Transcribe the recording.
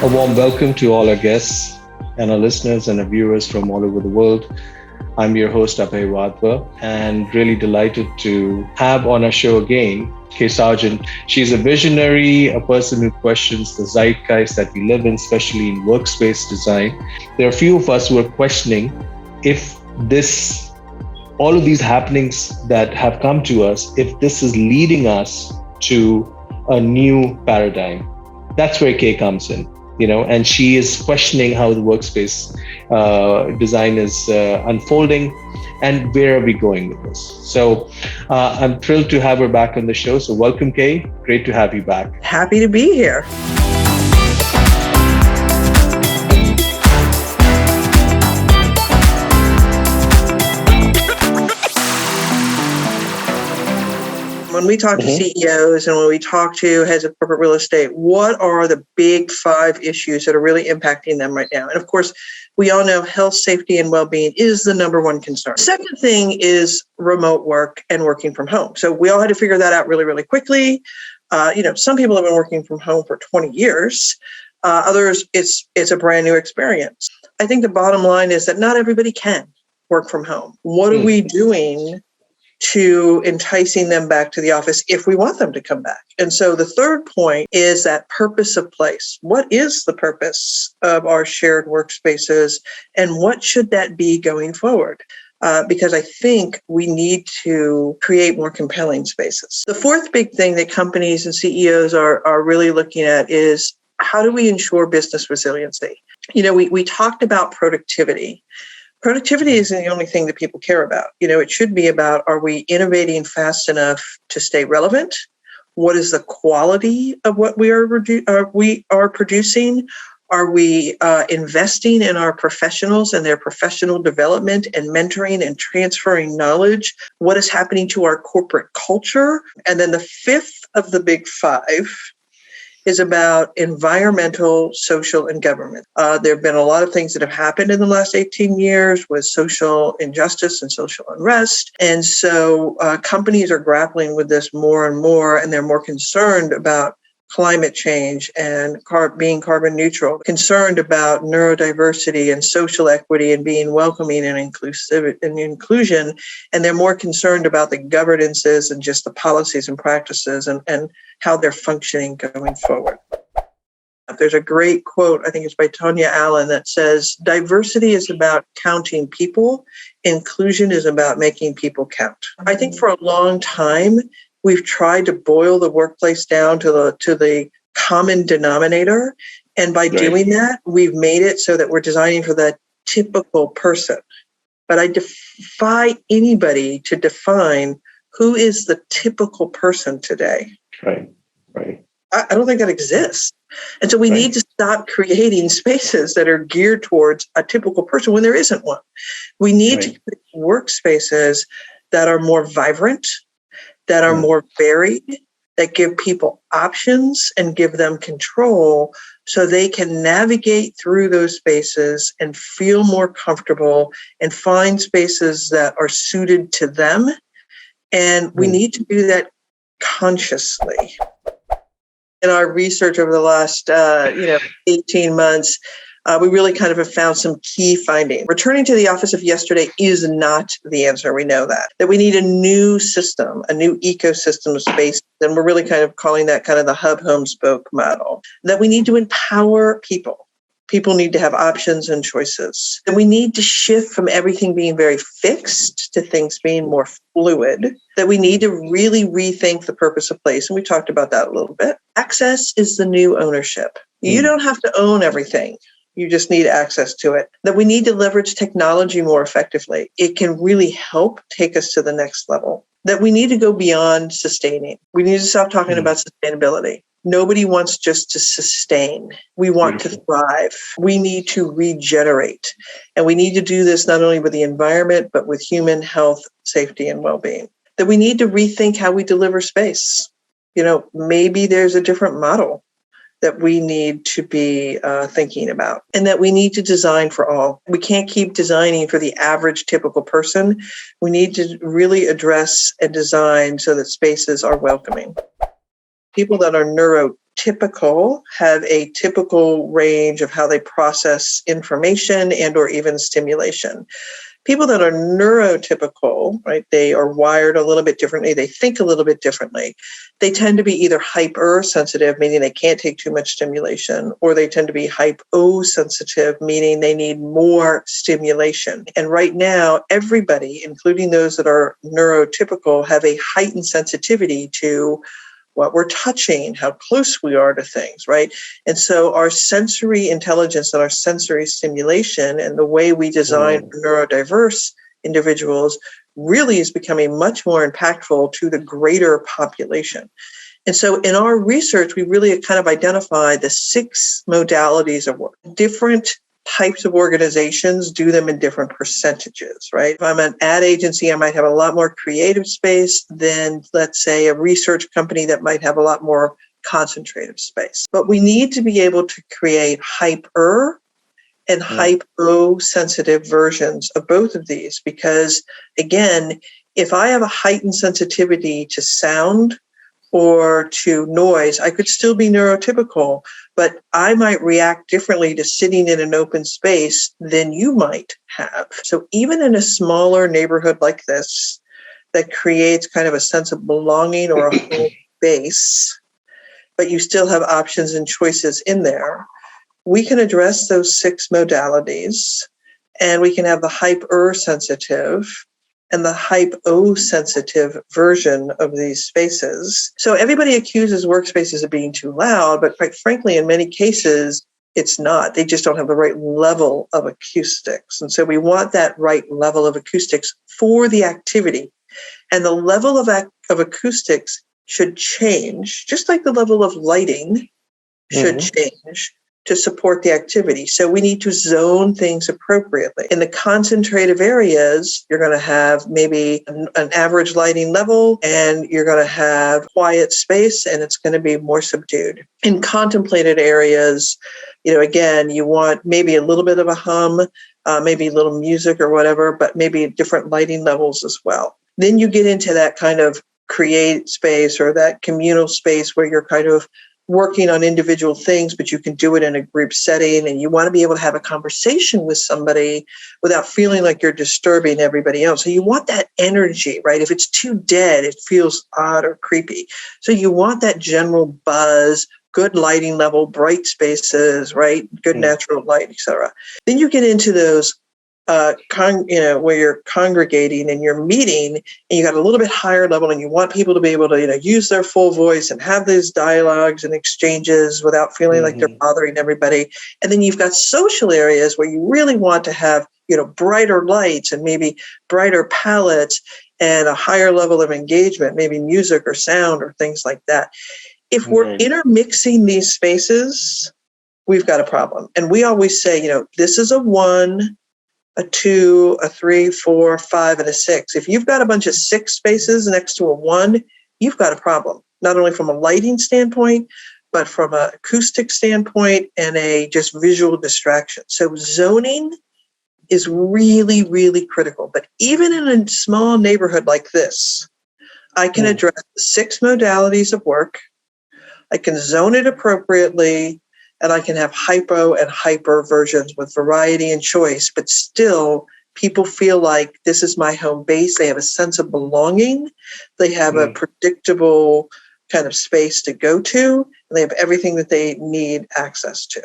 A warm welcome to all our guests and our listeners and our viewers from all over the world. I'm your host, Abhay Wadhwa, and really delighted to have on our show again, Kay Sargent. She's a visionary, a person who questions the zeitgeist that we live in, especially in workspace design. There are a few of us who are questioning if all of these happenings that have come to us, if this is leading us to a new paradigm. That's where Kay comes in. And she is questioning how the workspace design is unfolding and where are we going with this. So I'm thrilled to have her back on the show. So welcome, Kay. Great to have you back. Happy to be here. When we talk to CEOs and when we talk to heads of corporate real estate, what are the big 5 issues that are really impacting them right now? And of course, we all know health, safety, and well-being is the number one concern. Second thing is remote work and working from home. So we all had to figure that out really, really quickly. Some people have been working from home for 20 years. Others, it's a brand new experience. I think the bottom line is that not everybody can work from home. What are we doing to enticing them back to the office if we want them to come back? And so the third point is that purpose of place. What is the purpose of our shared workspaces and what should that be going forward? Because I think we need to create more compelling spaces. The fourth big thing that companies and CEOs are really looking at is how do we ensure business resiliency? We talked about productivity. Productivity isn't the only thing that people care about. It should be about, are we innovating fast enough to stay relevant? What is the quality of what we are producing? Are we investing in our professionals and their professional development and mentoring and transferring knowledge? What is happening to our corporate culture? And then the fifth of the big 5 is about environmental, social, and government. There have been a lot of things that have happened in the last 18 years with social injustice and social unrest. And so companies are grappling with this more and more, and they're more concerned about climate change and being carbon neutral, concerned about neurodiversity and social equity and being welcoming and inclusion. And they're more concerned about the governances and just the policies and practices and how they're functioning going forward. There's a great quote, I think it's by Tonya Allen, that says, diversity is about counting people. Inclusion is about making people count. I think for a long time, we've tried to boil the workplace down to the common denominator. And by doing that, we've made it so that we're designing for the typical person. But I defy anybody to define who is the typical person today. Right. I don't think that exists. And so we need to stop creating spaces that are geared towards a typical person when there isn't one. We need to create workspaces that are more vibrant, that are more varied, that give people options and give them control so they can navigate through those spaces and feel more comfortable and find spaces that are suited to them. And we need to do that consciously. In our research over the last 18 months, we really kind of have found some key findings. Returning to the office of yesterday is not the answer. We know that we need a new system, a new ecosystem of space. And we're really kind of calling that kind of the hub, home, spoke model. That we need to empower people. People need to have options and choices. That we need to shift from everything being very fixed to things being more fluid. That we need to really rethink the purpose of place. And we talked about that a little bit. Access is the new ownership. You don't have to own everything. You just need access to it. That we need to leverage technology more effectively. It can really help take us to the next level. That we need to go beyond sustaining. We need to stop talking about sustainability. Nobody wants just to sustain. We want to thrive. We need to regenerate. And we need to do this not only with the environment, but with human health, safety, and well-being. That we need to rethink how we deliver space. Maybe there's a different model that we need to be thinking about, and that we need to design for all. We can't keep designing for the average typical person. We need to really address and design so that spaces are welcoming. People that are typical have a typical range of how they process information and or even stimulation. People that are neurotypical, right, they are wired a little bit differently. They think a little bit differently. They tend to be either hypersensitive, meaning they can't take too much stimulation, or they tend to be hyposensitive, meaning they need more stimulation. And right now, everybody, including those that are neurotypical, have a heightened sensitivity to what we're touching, how close we are to things, right? And so our sensory intelligence and our sensory stimulation and the way we design neurodiverse individuals really is becoming much more impactful to the greater population. And so in our research, we really kind of identified the 6 modalities of work. Different types of organizations do them in different percentages, right? If I'm an ad agency, I might have a lot more creative space than, let's say, a research company that might have a lot more concentrative space. But we need to be able to create hyper and hyposensitive versions of both of these, because again, if I have a heightened sensitivity to sound or to noise, I could still be neurotypical, but I might react differently to sitting in an open space than you might have. So even in a smaller neighborhood like this, that creates kind of a sense of belonging or a home base, but you still have options and choices in there, we can address those 6 modalities, and we can have the hypersensitive and the hyposensitive version of these spaces. So everybody accuses workspaces of being too loud, but quite frankly, in many cases, it's not. They just don't have the right level of acoustics. And so we want that right level of acoustics for the activity. And the level of acoustics should change, just like the level of lighting should change to support the activity. So we need to zone things appropriately. In the concentrative areas, you're going to have maybe an average lighting level, and you're going to have quiet space, and it's going to be more subdued. In contemplated areas, again, you want maybe a little bit of a hum, maybe a little music or whatever, but maybe different lighting levels as well. Then you get into that kind of create space or that communal space where you're kind of working on individual things, but you can do it in a group setting, and you want to be able to have a conversation with somebody without feeling like you're disturbing everybody else. So you want that energy, right? If it's too dead, it feels odd or creepy. So you want that general buzz, good lighting level, bright spaces, right? Good natural light, etc. Then you get into those where you're congregating and you're meeting, and you got a little bit higher level, and you want people to be able to, use their full voice and have these dialogues and exchanges without feeling like they're bothering everybody. And then you've got social areas where you really want to have, brighter lights and maybe brighter palettes and a higher level of engagement, maybe music or sound or things like that. If we're intermixing these spaces, we've got a problem. And we always say, this is a 1, a 2, a 3, 4, 5, and a 6. If you've got a bunch of 6 spaces next to a 1, you've got a problem, not only from a lighting standpoint, but from an acoustic standpoint and a just visual distraction. So zoning is really, really critical. But even in a small neighborhood like this, I can address the 6 modalities of work. I can zone it appropriately, and I can have hypo and hyper versions with variety and choice, but still people feel like this is my home base. They have a sense of belonging. They have a predictable kind of space to go to, and they have everything that they need access to.